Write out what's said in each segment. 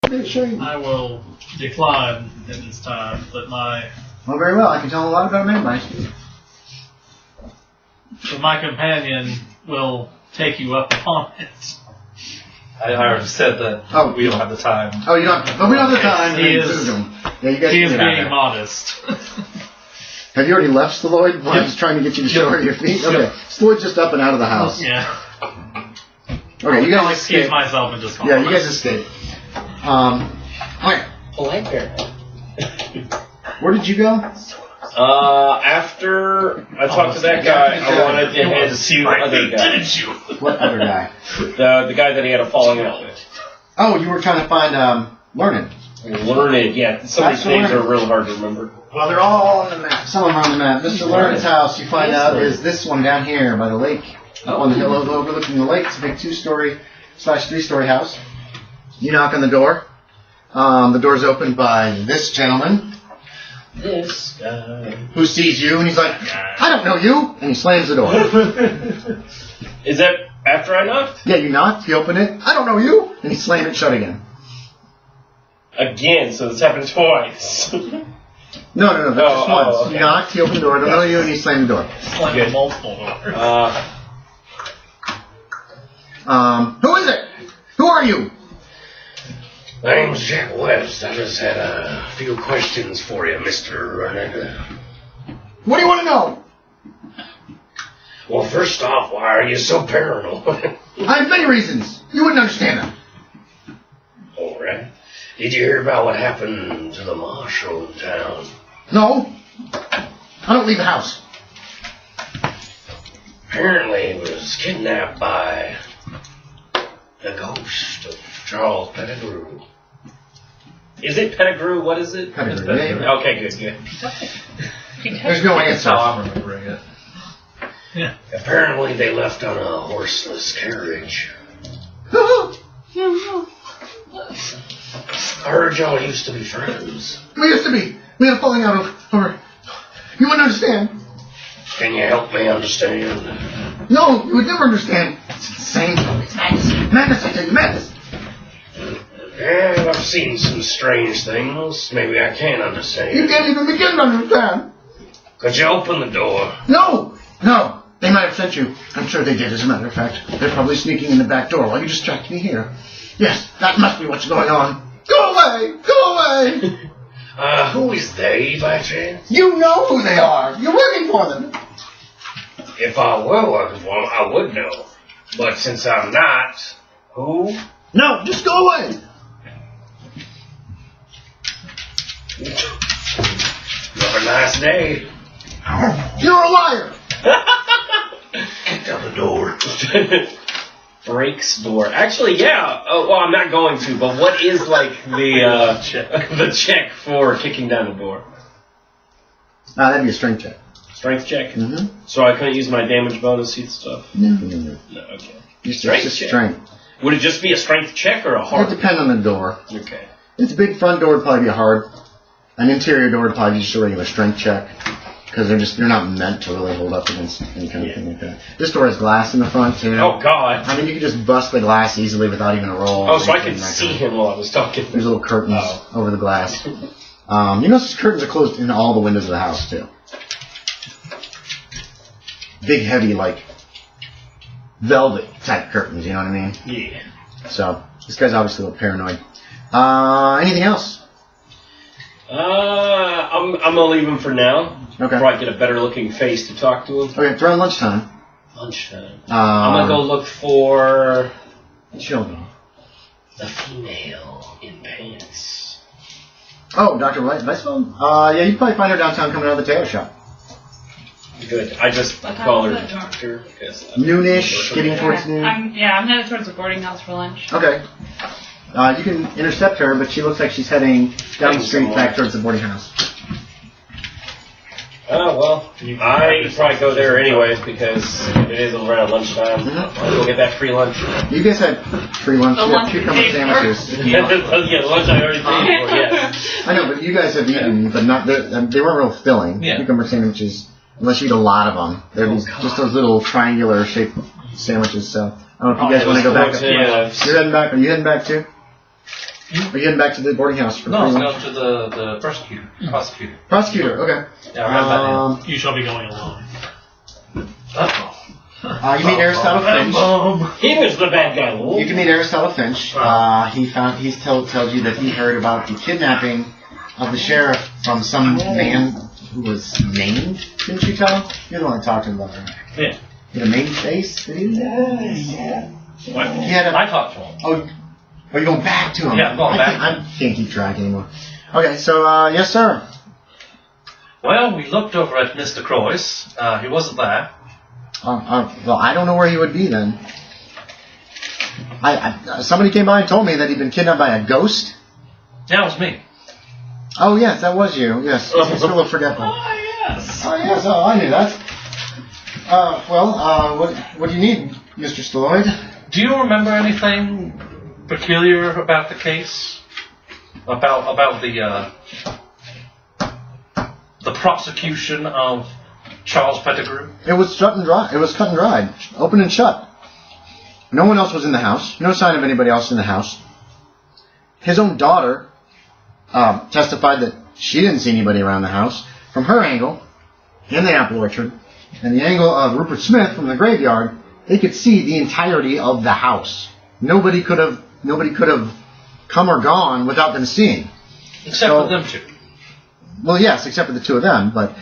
I will decline at this time, but my very well. I can tell a lot about a man by my companion will take you up upon it. I already said that we don't have the time. Oh, you don't? But we don't have the time. He is being modest. Have you already left Stalloid? While he's trying to get you to show her your feet? Okay. Stalloid's just up and out of the house. Yeah. Okay, you guys I'll escape. excuse myself and just Yeah, you guys escape. Where did you go? After I talked to that guy, I wanted to head to see what other guy. Didn't you? What other guy? The guy that he had a falling out with. Oh, you were trying to find Learned. Learned, yeah. Some of these names are real hard to remember. Well, they're all on the map. Some of them are on the map. Mr. Learned's house, you find out, is this one down here by the lake. Up on the hill overlooking the lake. It's a big 2-story/3-story house. You knock on the door. The door's opened by this gentleman. This guy. Who sees you, and he's like, I don't know you! And he slams the door. Is that after I knocked? Yeah, you knocked, you open it, I don't know you! And he slammed it shut again. Again, so this happened twice. No, just once. Okay. You knocked, he opened the door, I don't know you, and he slammed the door. Slammed multiple doors. Who is it? Who are you? My name's Jack West. I just had a few questions for you, Mr. Learned. What do you want to know? Well, first off, why are you so paranoid? I have many reasons. You wouldn't understand them. All right. Did you hear about what happened to the marshal in town? No. I don't leave the house. Apparently he was kidnapped by the ghost of Charles Pettigrew. Is it Pettigrew? What is it? Pettigrew. Okay, good. There's no answer. That's how I'm remembering it. Yeah. Apparently they left on a horseless carriage. I heard y'all used to be friends. We used to be. We had a falling out over. You wouldn't understand. Can you help me understand? No, you would never understand. It's insane. It's madness. Madness, I tell you, madness. Yeah, I've seen some strange things. Maybe I can understand. You can't even begin to understand. Could you open the door? No. They might have sent you. I'm sure they did, as a matter of fact. They're probably sneaking in the back door while you distract me here. Yes, that must be what's going on. Go away! Who is they, by chance? You know who they are. You're working for them. If I were working for them, I would know. But since I'm not, who? No, just go away. Have a nice day. You're a liar. Kick down the door. Breaks door. Actually, yeah. Well, I'm not going to. But what is like the the check for kicking down the door? That'd be a strength check. Strength check. Mm-hmm. So I couldn't use my damage bonus and stuff. No. Okay. Just strength. Would it just be a strength check or a hard? It depends on the door. Okay. It's a big front door would probably be a hard. An interior door would probably be just a regular strength check. Because they're not meant to really hold up against any kind of thing like that. This door has glass in the front too. Oh God! I mean, you can just bust the glass easily without even a roll. Oh, so I could see him while I was talking. There's little curtains over the glass. You notice these curtains are closed in all the windows of the house too. Big, heavy, like velvet type curtains. You know what I mean? Yeah. So this guy's obviously a little paranoid. Anything else? I'm gonna leave him for now. Okay. Probably get a better looking face to talk to him. Okay, it's around lunchtime. Lunchtime. I'm gonna go look for children. the female in pants. Oh, Dr. Weisswald? Yeah, you'd probably find her downtown coming out of the tailor shop. Good. I just call her doctor. Noonish, getting towards noon. I'm headed towards the boarding house for lunch. Okay. You can intercept her, but she looks like she's heading down the street back towards the boarding house. Oh, well, I probably go there anyways because it is around lunchtime. Mm-hmm. I'll go get that free lunch. You guys had free lunch. You had cucumber sandwiches. Yeah, lunch I already paid for, yes. I know, but you guys have eaten, but not they weren't real filling. Yeah. Cucumber sandwiches, unless you eat a lot of them. They're just those little triangular shaped sandwiches, so I don't know if you guys want to go back. Yeah. You're heading back. Are you heading back too? Are you heading back to the boarding house for No, I was free going lunch? to the prosecutor. Prosecutor, okay. Yeah, I read that You shall be going alone. You meet Aristotle Finch. He was the bad guy. You can meet Aristotle Finch. He tells you that he heard about the kidnapping of the sheriff from some man who was named. Didn't you tell him? You're the one that talked to him about it. Yeah. He had a named face. Did he? Yeah. What? He had a. I talked to him. Oh, are you going back to him? Yeah, I'm going back. I can't keep track anymore. Okay, so yes, sir. Well, we looked over at Mr. Croy's. He wasn't there. Well, I don't know where he would be then. Somebody came by and told me that he'd been kidnapped by a ghost. Yeah, it was me. Oh, yes, that was you. Yes, he's still a forgetful. Yes. Oh, yes, I knew that. What do you need, Mr. Stalloid? Do you remember anything peculiar about the case? About the prosecution of Charles Pettigrew? It was shut and dry. It was cut and dried, open and shut. No one else was in the house. No sign of anybody else in the house. His own daughter testified that she didn't see anybody around the house. From her angle, in the apple orchard, and the angle of Rupert Smith from the graveyard, they could see the entirety of the house. Nobody could have come or gone without them seeing. Except for them two. Well, yes, except for the two of them, but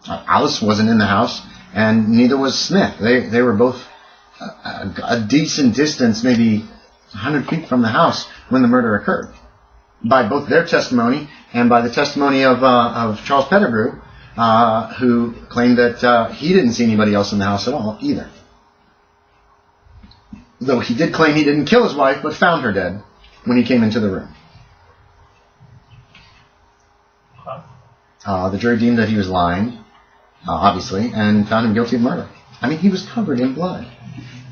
Alice wasn't in the house, and neither was Smith. They were both a decent distance, maybe 100 feet from the house when the murder occurred. By both their testimony and by the testimony of Charles Pettigrew, who claimed that he didn't see anybody else in the house at all either. Though he did claim he didn't kill his wife, but found her dead when he came into the room. The jury deemed that he was lying, obviously, and found him guilty of murder. I mean, he was covered in blood.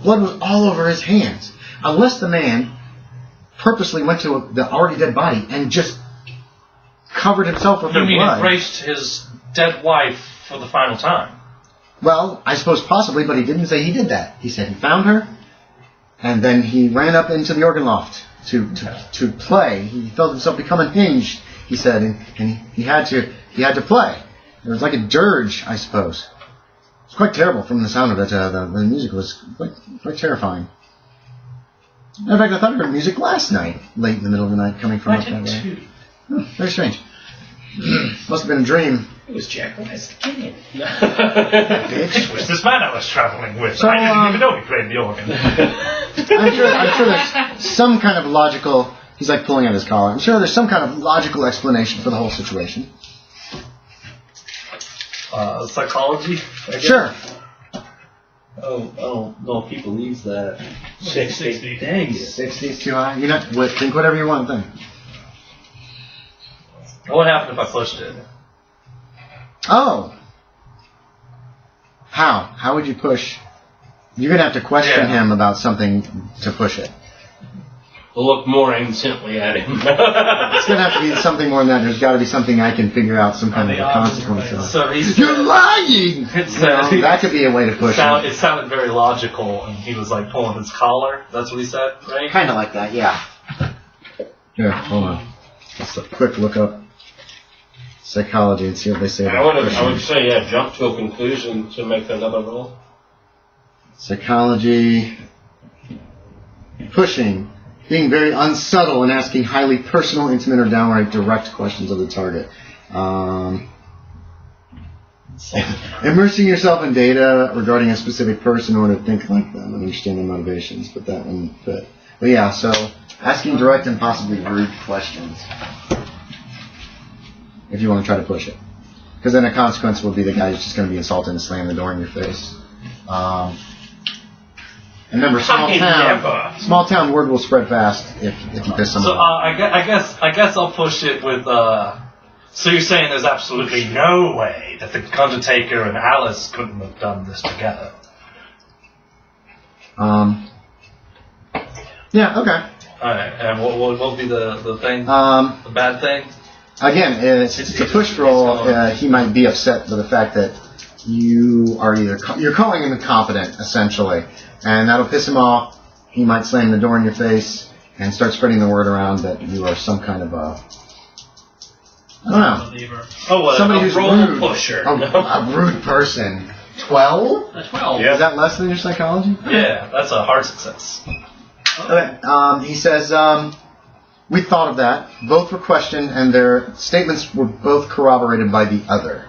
Blood was all over his hands. Unless the man purposely went to the already dead body and just covered himself with her blood. You mean embraced his dead wife for the final time? Well, I suppose possibly, but he didn't say he did that. He said he found her, and then he ran up into the organ loft to play. He felt himself become unhinged, he said, and he had to play. It was like a dirge, I suppose. It was quite terrible from the sound of it. The music was quite terrifying. In fact, I thought I heard music last night, late in the middle of the night, coming from up that way. Oh, very strange. Must have been a dream. It was Jack West. It was this man I was traveling with. So, I didn't even know he played the organ. I'm sure there's some kind of logical... He's like pulling at his collar. I'm sure there's some kind of logical explanation for the whole situation. Psychology? I guess? Sure. I don't know if he believes that. 60. Dang it. 60's too high. Think whatever you want to think. What happened if I pushed it? Oh. How? How would you push? You're going to have to question him about something to push it. We'll look more intently at him. It's going to have to be something more than that. There's got to be something I can figure out, some kind of a consequence of. So You're lying! That could be a way to push it. It sounded very logical, and he was like pulling his collar. That's what he said, right? Kind of like that, yeah. Here, hold on. Let's a quick look up psychology and see what they say I about would say, jump to a conclusion to make another roll. Psychology. Pushing. Being very unsubtle and asking highly personal, intimate, or downright direct questions of the target. Immersing yourself in data regarding a specific person in order to think like them and understand their motivations. But that one fit. But yeah, so asking direct and possibly rude questions. If you want to try to push it. Because then a consequence will be the guy who's just going to be insulted and slam the door in your face. And remember, small town word will spread fast if you piss someone off. So I guess I'll push it with. So you're saying there's absolutely no way that the Undertaker and Alice couldn't have done this together? Yeah. Okay. All right. And what will be the thing? The bad thing? Again, it's a push roll. He might be upset with the fact that you are you're calling him incompetent, essentially. And that'll piss him off, he might slam the door in your face and start spreading the word around that you are some kind of a... I don't know. Believer. Oh, Somebody who's role rude. pusher. A rude person. 12? A 12. Yeah. Is that less than your psychology? Yeah, that's a hard success. Okay. He says, we thought of that. Both were questioned, and their statements were both corroborated by the other.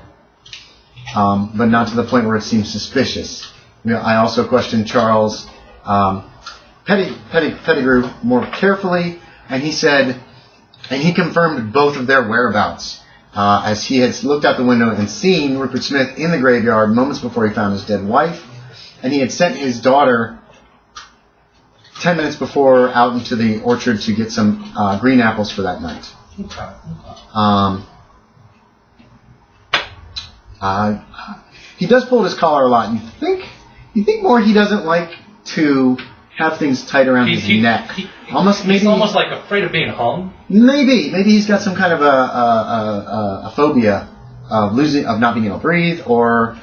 But not to the point where it seems suspicious. I also questioned Charles Pettigrew more carefully, and he said, and he confirmed both of their whereabouts, as he had looked out the window and seen Rupert Smith in the graveyard moments before he found his dead wife, and he had sent his daughter 10 minutes before out into the orchard to get some green apples for that night. He does pull his collar a lot. You think more he doesn't like to have things tight around his neck. He's Maybe almost like afraid of being hung. Maybe he's got some kind of a phobia of not being able to breathe, or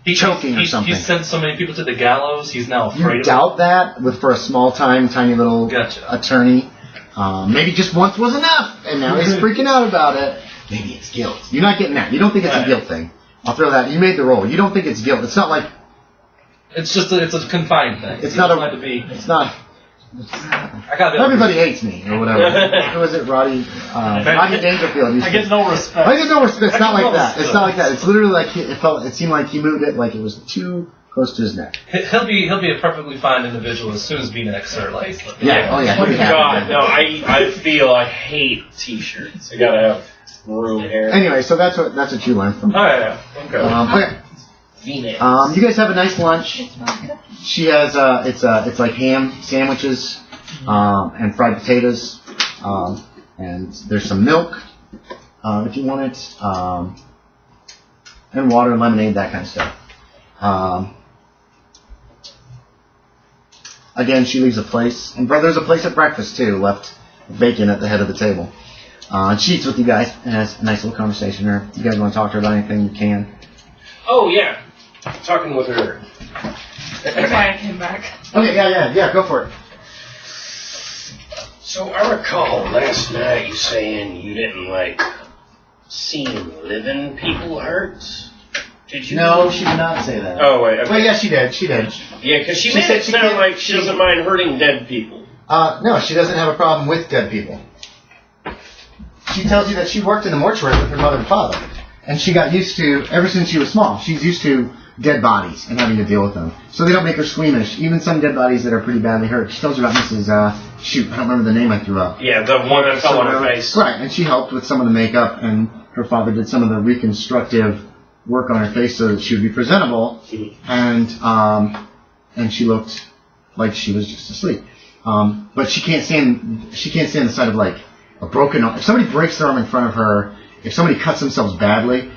choking or something. He's sent so many people to the gallows. He's now afraid. You doubt that for a small time, tiny little attorney. Maybe just once was enough, and now he's freaking out about it. Maybe it's guilt. You're not getting that. You don't think it's a guilt thing. I'll throw that. You made the roll. You don't think it's guilt. It's not like. It's just it's a confined thing. It's not to be. It's not. I gotta be Everybody hates me, or whatever. Who was it, Roddy Dangerfield? I get no respect. I get no respect. It's not like that. It's not like that. It's literally like it seemed like he moved it like it was too close to his neck. He'll be a perfectly fine individual as soon as V-necks are like. Yeah. Oh yeah. Oh my God, no! I hate T-shirts. I gotta have room here. Anyway, so that's what you learned from. Oh yeah. Okay. Okay. V-necks. You guys have a nice lunch. She has it's like ham sandwiches and fried potatoes, and there's some milk if you want it, and water, lemonade, that kind of stuff. Again, she leaves a place, and there's a place at breakfast too, left bacon at the head of the table. And she eats with you guys and has a nice little conversation there. You guys want to talk to her about anything, you can. Oh yeah, talking with her. That's why I came back. Okay, yeah, go for it. So I recall last night you saying you didn't like seeing living people hurt. Did you? No, she did not say that. Oh wait. Okay. Well, yeah, she did. Yeah, because she made said it she sound can't- like she doesn't mind hurting dead people. No, she doesn't have a problem with dead people. She tells you that she worked in the mortuary with her mother and father, and she got used to, ever since she was small, she's used to dead bodies and having to deal with them. So they don't make her squeamish. Even some dead bodies that are pretty badly hurt. She tells you about Mrs. I don't remember the name I threw up. Yeah, the one that fell on her face. Right, and she helped with some of the makeup, and her father did some of the reconstructive work on her face so that she would be presentable, and she looked like she was just asleep. But she can't stand the sight of like a broken arm. If somebody breaks their arm in front of her, if somebody cuts themselves badly,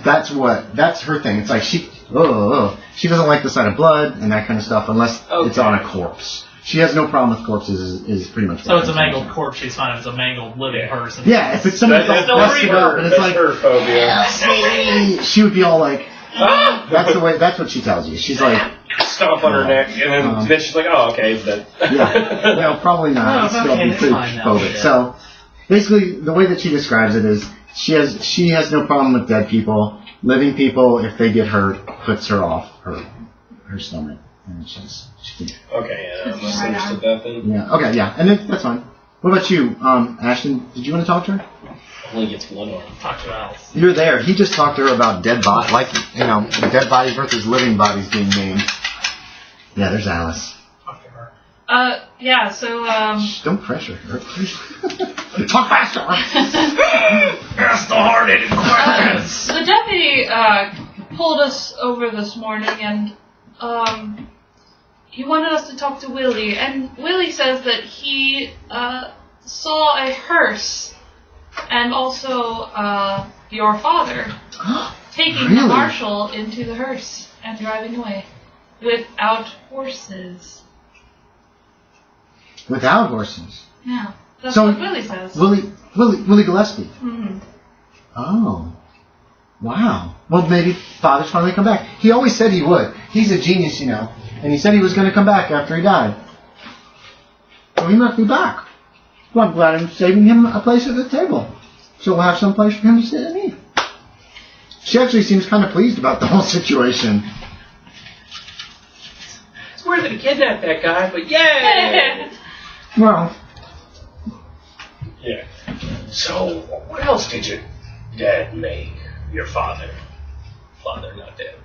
that's her thing. It's like she doesn't like the sight of blood and that kind of stuff unless it's on a corpse. She has no problem with corpses. Is pretty much. So it's a mangled corpse. She's fine if it's a mangled living person. Yeah, if it's somebody that's busted up and it's like her phobia. she would be all like, that's what she tells you. She's like, stomp on her neck, and then she's like, oh, okay, it's dead. yeah, no, probably not. It's still be pretty phobic. So basically, the way that she describes it is she has no problem with dead people. Living people, if they get hurt, puts her off her stomach, and she Okay, yeah, I must have understood that then. yeah, okay, yeah, and then that's fine. What about you, Ashton? Did you want to talk to her? Only gets one arm. Talk to Alice. You're there. He just talked to her about dead bodies, like dead bodies versus living bodies being named. Yeah, there's Alice. Talk to her. Yeah, so, Don't pressure her. Talk faster. That's the hard-hitting questions. the deputy, pulled us over this morning and, he wanted us to talk to Willie, and Willie says that he, saw a hearse, and also, your father, taking the Really? marshal into the hearse and driving away. Without horses. Without horses. Yeah, that's So- what Willie says. Willie Gillespie. Mm-hmm. Oh. Wow. Well, maybe Father's finally come back. He always said he would. He's a genius, you know. And he said he was going to come back after he died. So he must be back. Well, I'm glad I'm saving him a place at the table. So we'll have some place for him to sit and eat. She actually seems kind of pleased about the whole situation. It's weird that he kidnapped that guy, but yay! Well, Yeah. So, what else did your dad make? Your father? Father, not dad.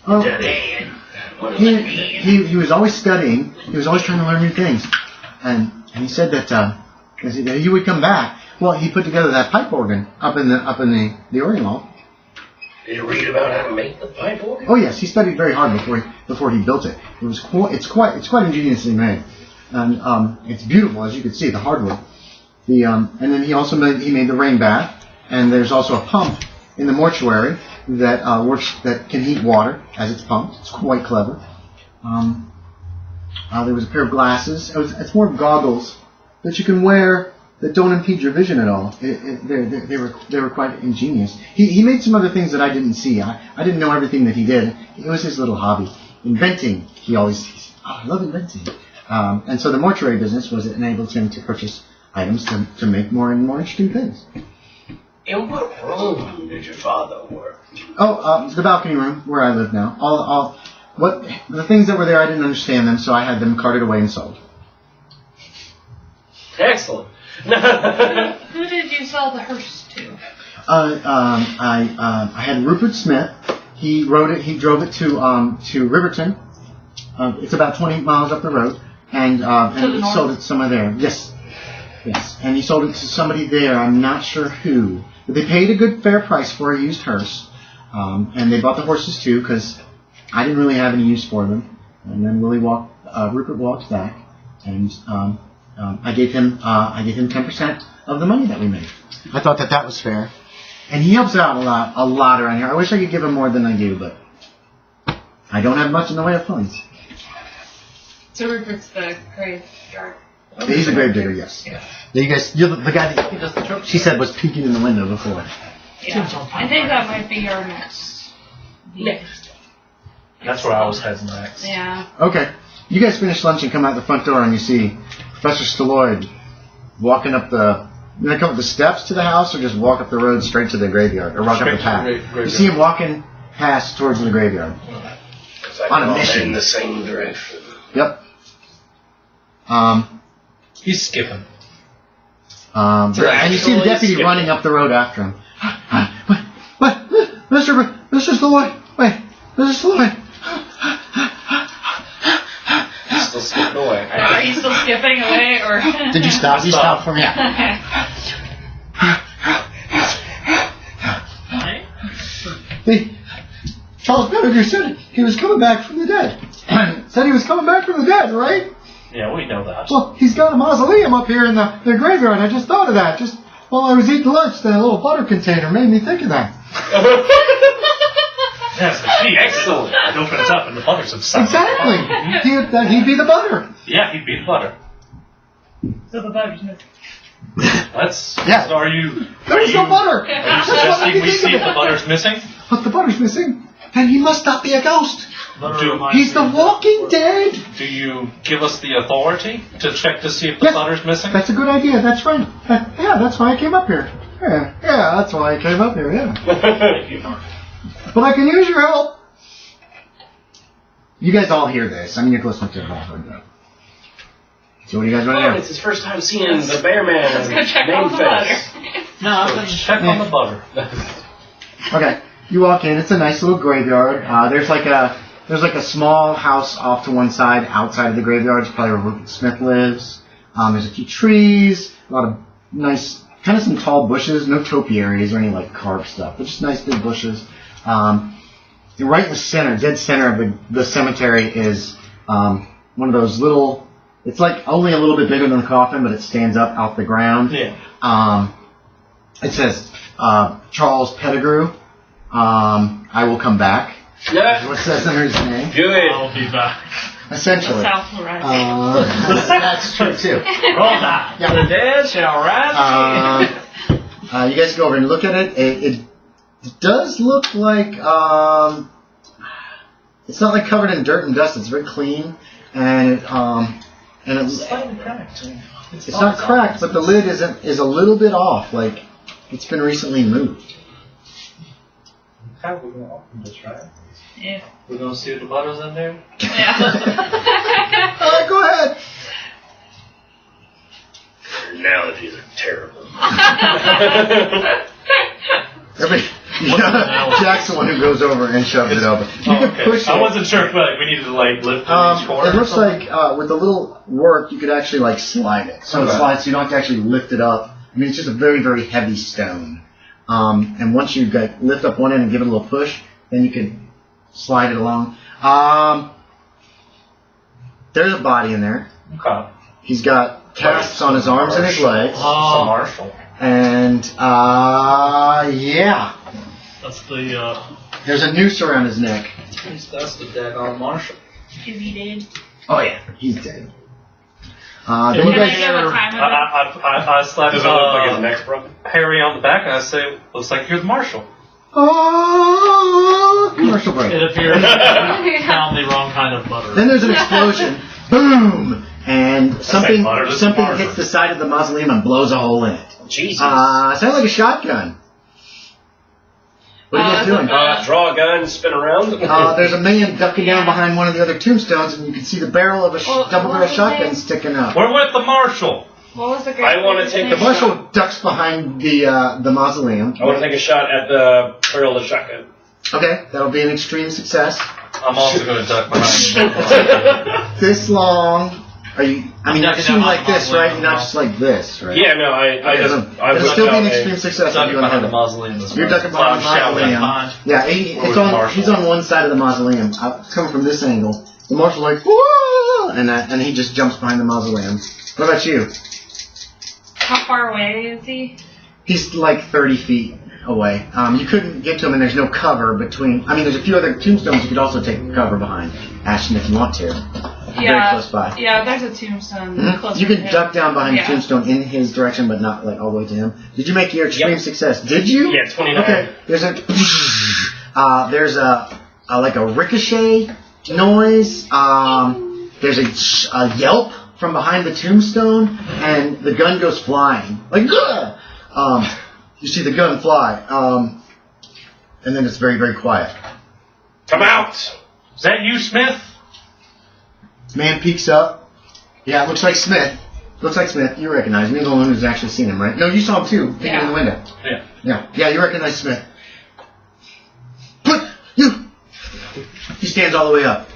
well Dad. What does it mean? he was always studying. He was always trying to learn new things. And he said that he would come back. Well, he put together that pipe organ up in the Orient Hall. Did you read about how to make the pipe organ? Oh yes, he studied very hard before he built it. It's quite ingeniously made, and it's beautiful, as you can see, the hardwood. And then he also made the rain bath, and there's also a pump in the mortuary that that can heat water as it's pumped. It's quite clever. There was a pair of glasses. It's more goggles that you can wear that don't impede your vision at all. They were quite ingenious. He made some other things that I didn't see. I didn't know everything that he did. It was his little hobby. Inventing. I love inventing. And so the mortuary business enabled him to purchase items to make more and more interesting things. In what room did your father work? Oh, the balcony room where I live now. The things that were there, I didn't understand them, so I had them carted away and sold. Excellent. Who did you sell the hearse to? I had Rupert Smith. He drove it to Riverton. It's about 20 miles up the road, and he sold it to someone there. Yes, and he sold it to somebody there. I'm not sure who, but they paid a good fair price for a used hearse, and they bought the horses too because I didn't really have any use for them. And then Rupert walked back, and I gave him 10% of the money that we made. I thought that was fair. And he helps out a lot around here. I wish I could give him more than I do, but I don't have much in the way of funds. So Rupert's the graveyard. He's a grave digger, yes. Yeah. You guys, you're the guy that she said was peeking in the window before. Yeah. I think that might be your next. That's where I was heading next. Yeah. Okay. You guys finish lunch and come out the front door and you see Professor Stalloid walking up the... You come up the steps to the house or just walk up the road straight to the graveyard? Or walk up the path? You see him walking past towards the graveyard. On a mission. In the same direction. Yep. He's skipping. And you see the deputy running up the road after him. Wait, Mr. Stalloid, wait, Mr. Stalloid. He's still skipping away. Are you still skipping away, or Did you stop? You stopped for me. Okay. Charles Benedict said he was coming back from the dead. Said he was coming back from the dead, right? Yeah, we know that. Well, he's got a mausoleum up here in the graveyard. I just thought of that. Just while I was eating lunch, the little butter container made me think of that. Yes, excellent. It opens up and the butter's inside. Exactly. He'd be the butter. Yeah, he'd be the butter. So the butter's missing. Yeah. Are you There's no butter. Are you suggesting we see if the butter's missing? But the butter's missing. Then he must not be a ghost. He's the walking dead. Do you give us the authority to check to see if the butter's missing? That's a good idea. That's right. Yeah, that's why I came up here. Yeah, that's why I came up here, yeah. Thank you. But I can use your help. You guys all hear this. I mean, you're listening to it all. So what do you guys want to do? It's his first time seeing the bear man. Let's go check on the butter. No, I'm going to Check on the butter. Okay, you walk in. It's a nice little graveyard. There's like a small house off to one side, outside of the graveyard. It's probably where Rupert Smith lives. There's a few trees, a lot of nice, kind of some tall bushes, no topiaries or any like carved stuff, but just nice big bushes. Right in the center, dead center of the cemetery is one of those little. It's like only a little bit bigger than a coffin, but it stands up off the ground. Yeah. It says Charles Pettigrew. I will come back. Yeah. What says under his name? Good. I'll be back. Essentially. South Horizon. That's true too. Roll that. Yeah. The dead shall rise. You guys go over and look at it. It does look like it's not like covered in dirt and dust. It's very clean, and it's Slightly cracked. it's not cracked, but the lid is a little bit off. Like it's been recently moved. How are we going to open this, right? Yeah. We're going to see what the butter's in there? Yeah. All right, go ahead. Your analogies are terrible. Jack's the one who goes over and shoves it open. You can push it. I wasn't sure if we needed to lift it each corner. It looks like with a little work, you could actually slide it. So it slides, so you don't have to actually lift it up. I mean, it's just a very, very heavy stone. And once you lift up one end and give it a little push, then you can slide it along. There's a body in there. Okay. He's got casts on his arms and his legs. Oh, Marshall. And, yeah. That's the, There's a noose around his neck. That's the dead on Marshall. Is he dead? Oh, yeah. He's dead. Then you Can I guys give a time limit? I slapped Does it look like his neck's broken? Harry on the back and I say, looks like you're the Marshal. Oh, commercial break. it appears I found the wrong kind of butter. Then there's an explosion. Boom! And something butterless something martyr. hits the side of the mausoleum and blows a hole in it. Jesus. Sounds like a shotgun. What are you guys doing? Draw a gun, spin around. There's a man ducking down behind one of the other tombstones, and you can see the barrel of a double-barrel shotgun sticking up. We're with the Marshal. What was the I wanna take the The marshal ducks behind the mausoleum. I want to take a shot at the barrel of the shotgun. Okay, that'll be an extreme success. I'm also going to duck behind you. This long. Are you? I mean, you're ducking shooting down like this, behind right? You're not just like this, right? Yeah, no, I It'll just still be an out extreme success if Ducking you want to behind the hit it. mausoleum as well. You're ducking behind the mausoleum. Yeah, he's on one side of the mausoleum. It's coming from this angle. The marshal's like, whoa! And he just jumps behind the mausoleum. What about you? How far away is he? He's like 30 feet away. You couldn't get to him, and there's no cover between. I mean, there's a few other tombstones you could also take cover behind, Ashton, if you want to. Very close by. Yeah, there's a tombstone close You to could him. duck down behind the Yeah. tombstone in his direction, but not like all the way to him. Did you make your extreme success? Did you? Yeah, 29. Okay. There's a like a ricochet noise. There's a yelp from behind the tombstone, and the gun goes flying. Like, "Gah!" You see the gun fly, and then it's very, very quiet. Come out! Is that you, Smith? Man peeks up. Yeah, it looks like Smith. Looks like Smith. You recognize him. You're the one who's actually seen him, right? No, you saw him too, peeking in the window. Yeah. Yeah, you recognize Smith. But you. He stands all the way up.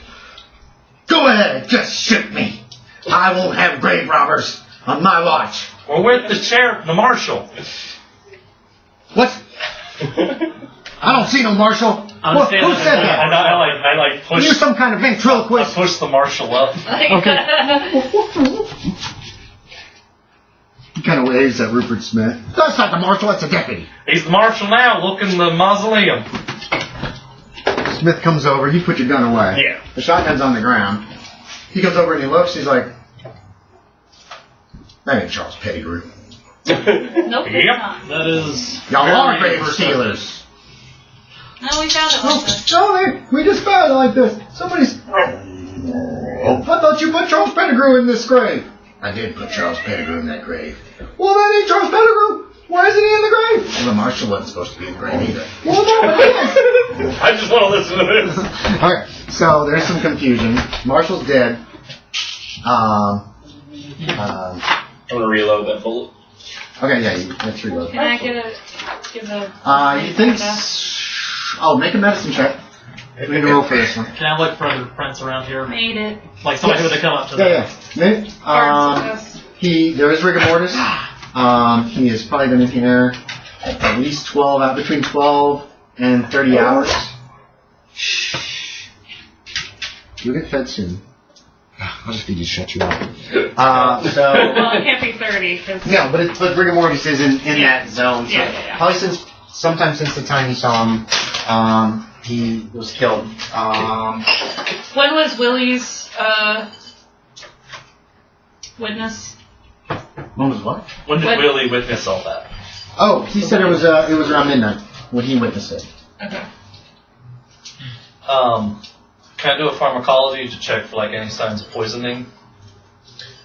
Go ahead, just shoot me. I won't have grave robbers on my watch. We're with the sheriff, the Marshal. What? I don't see no marshal. I'm What? standing Who said there. And that? I push. You're some kind of I ventriloquist. push the Marshal up. Okay. He kind of waves at Rupert Smith. That's not the marshal, that's a deputy. He's the Marshal now. Look in the mausoleum. Smith comes over. You put your gun away. Yeah. The shotgun's on the ground. He comes over and he looks. He's like, "That ain't Charles Pettigrew. Nope, it's Yep. not. That is. Y'all are very grave stealers." No, we found it like this. Sorry, we just found it like this. Somebody's. I thought you put Charles Pettigrew in this grave. I did put Charles Pettigrew in that grave. Well, that ain't Charles Pettigrew. Why isn't he in the grave? Well, the marshal wasn't supposed to be in the grave either. Well, no, it is. I just want to listen to this. Okay, so there's some confusion. Marshall's dead. I'm going to reload that bullet. Okay, yeah, let's reload. Can I give a... You think? Make a medicine check. We need to roll for this one. Can I look for other prints around here? Made it. Like somebody who would come up to Yeah, them. yeah. There is rigor mortis. He has probably been in here at least 12 between 12 and 30 hours. You'll get fed soon. I'll just need to shut you up. Well, it can't be 30, because... No, but rigor mortis is in that zone. So Yeah. probably sometime since the time you saw him, he was killed. When was Willie's, witness? When was what? When did What? Willie witness all that? Oh, he said it was around midnight. when he witnessed it. Okay. Can I do a pharmacology to check for like any signs of poisoning?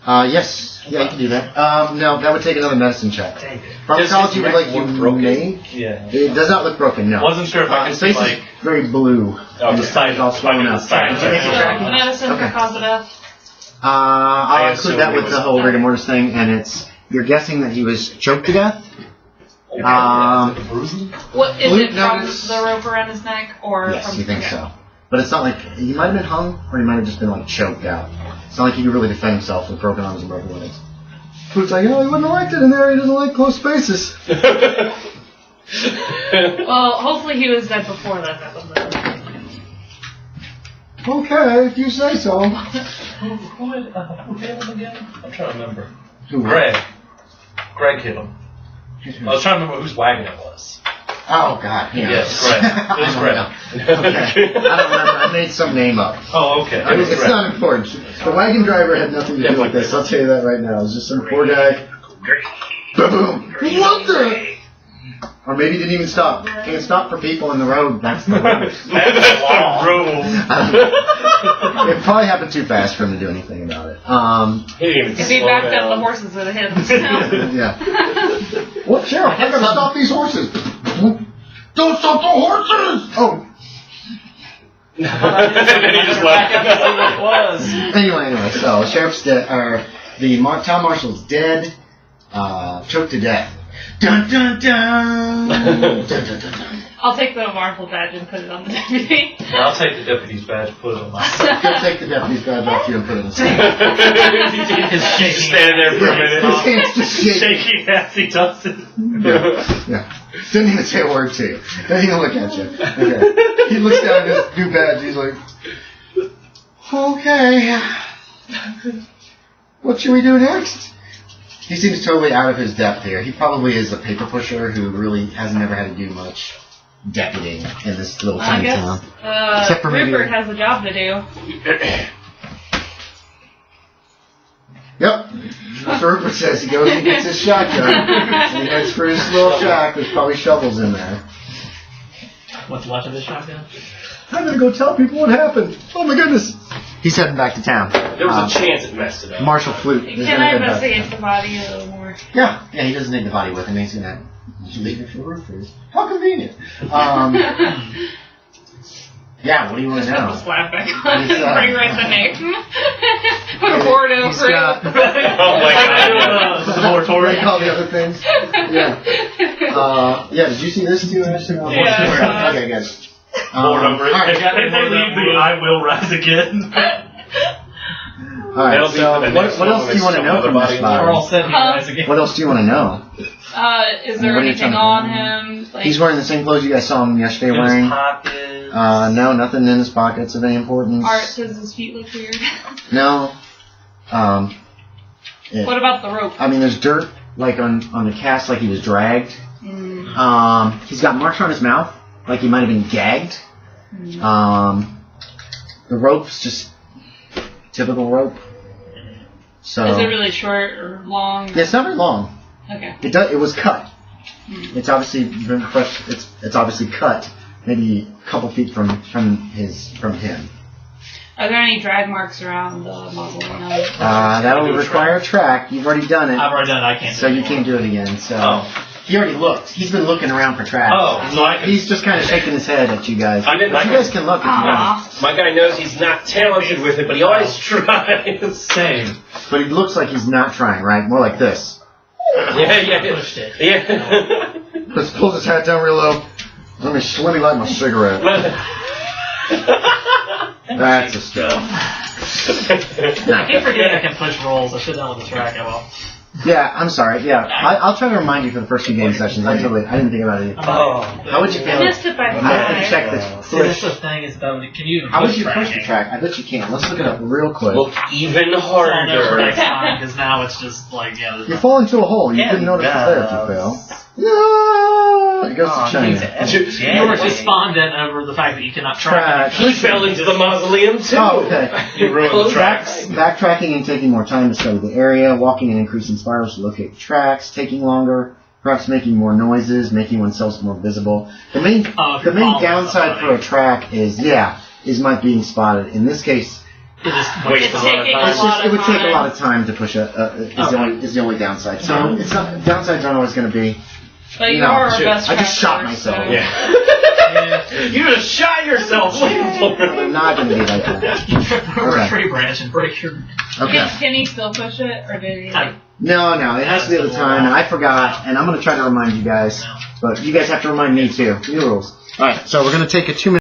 Yes. Yeah, you can do that. No, that would take another medicine check. Pharmacology would like you make. Yeah. It does not look broken, no. Wasn't sure if I could his see face like is very blue. Okay. And his side's all swollen up. Side. Did you make a So, tracking? medicine Okay. for cause of death. I'll I include assume that it with was- the whole rigor mortis thing, and you're guessing that he was choked to death. bruising? What is Blue it from notice- the rope around his neck or Yes, from? you think okay. so. But it's not like he might have been hung, or he might have just been like choked out. It's not like he could really defend himself with broken arms and broken legs. It's like, he wouldn't have liked it in there. He doesn't like close spaces. Well, hopefully he was dead before that happened. Though. Okay, if you say so. Who hit him again? I'm trying to remember. Who? Greg. Greg hit him. I was trying to remember whose wagon it was. Oh God. Yeah. Yes, Greg. It was Greg. Okay. I don't remember. I made some name up. Oh, okay. I mean, it's not important. The wagon driver had nothing to do with this. I'll tell you that right now. It was just some poor guy. Boom! What the? Or maybe he didn't even stop. Can't stop for people in the road. That's the road. That's the rule. It probably happened too fast for him to do anything about it. He didn't even If he slow backed up, the down. horses would have hit him. Yeah. What, Sheriff? I gotta stop these horses. Don't stop the horses! Oh. And then he just left. Anyway, so Sheriff's dead. Town Marshal's dead. Choked to death. Dun dun dun. Dun dun dun dun. I'll take the marshal badge and put it on the deputy. I'll take the deputy's badge, put it on my Go take the deputy's badge off you and put it in the Just stand there for a His minute. hands just shaking. shaking as he does it. Yeah. Didn't even say a word to you. Didn't even look at you. Okay. He looks down at his new badge. He's like, okay. What should we do next? He seems totally out of his depth here. He probably is a paper pusher who really hasn't ever had to do much deputying in this little I tiny guess town. Except for maybe- Rupert has a job to do. Yep. That's what Rupert says. He goes and gets his shotgun and he heads for his little shack. There's probably shovels in there. What's left of his shotgun? I'm gonna go tell people what happened. Oh my goodness. He's heading back to town. There was a chance it messed it up. Marshal Flute. is Can gonna I head back. investigate the body a little more? Yeah, he doesn't take the body with him. He's gonna leave it for Rupert. How convenient. Yeah, what do you want to Put the know? slab back on and He's, rewrite the name. Put a board over He's it. got- Oh my god. The moratorium. Like all the other things. Yeah. Yeah, did you see this too, Ashton? Yeah. Okay, good. Board over it. Alright, If they leave the I will rise again. alright, so what else do you want to know from this We're all body? set here, guys, again. What else do you want to know? Is there What are you anything trying to- on him? Like, He's wearing the same clothes you guys saw him yesterday In his wearing. pockets. No, nothing in his pockets of any importance. Art says his feet look weird. No. What about the rope? I mean, there's dirt like on the cast, like he was dragged. He's got marks on his mouth, like he might have been gagged. The rope's just typical rope. So Is it really short or long? yeah, it's not very long. Okay. It was cut. It's obviously been fresh. It's obviously cut, maybe a couple feet from him. Are there any drag marks around the mausoleum? That will require a track. You've already done it, I've already done it. I can't so do it you anymore. can't do it again. So Oh. he already looked. He's been looking around for tracks. Oh, so I can. He's just kind of shaking his head at you guys. I didn't- You guys can look if you want. Aw. My guy knows he's not talented with it, but he always tries. Same. But it looks like he's not trying, right? More like this. Yeah. Pushed it. Yeah. Let's pull his hat down real low. Let me light my cigarette. That's a step. I keep forgetting I can push rolls. I should have done with the track. I will. Yeah, I'm sorry. Yeah, I'll try to remind you for the first few game sessions. I didn't think about it. Oh. How would you feel? Missed it by I have to 5. check the See, that's push. the thing is, though, can you even How would push you push the tracking? track? I bet you can. Let's look it up real quick. Look even Well, no, for next harder. time, because now it's just like, yeah. You fall into a hole. You didn't notice it's there if you fell. No! It goes to China. You were despondent over the fact that you cannot track. Track. He fell into the mausoleum too. Oh, okay. You ruined the tracks. Backtracking and taking more time to study the area, walking in increasing spirals to locate tracks, taking longer, perhaps making more noises, making oneself more visible. The main if you're following downside for a track is might being spotted. In this case, It just Waste It's a lot of taking time. a lot it would of take a time. lot of time to push is the only downside. So it's not, downsides aren't always going to be. But you No, are our shit. best I just shot tracker, myself. so- Yeah. You just shot yourself. Not going to be like that. over a Okay. tree branch and break your. Okay. Can he still push it, or did he? Like, No, it has to be at the time. And I forgot, and I'm going to try to remind you guys, but you guys have to remind me too. New rules. All right, so we're going to take a 2-minute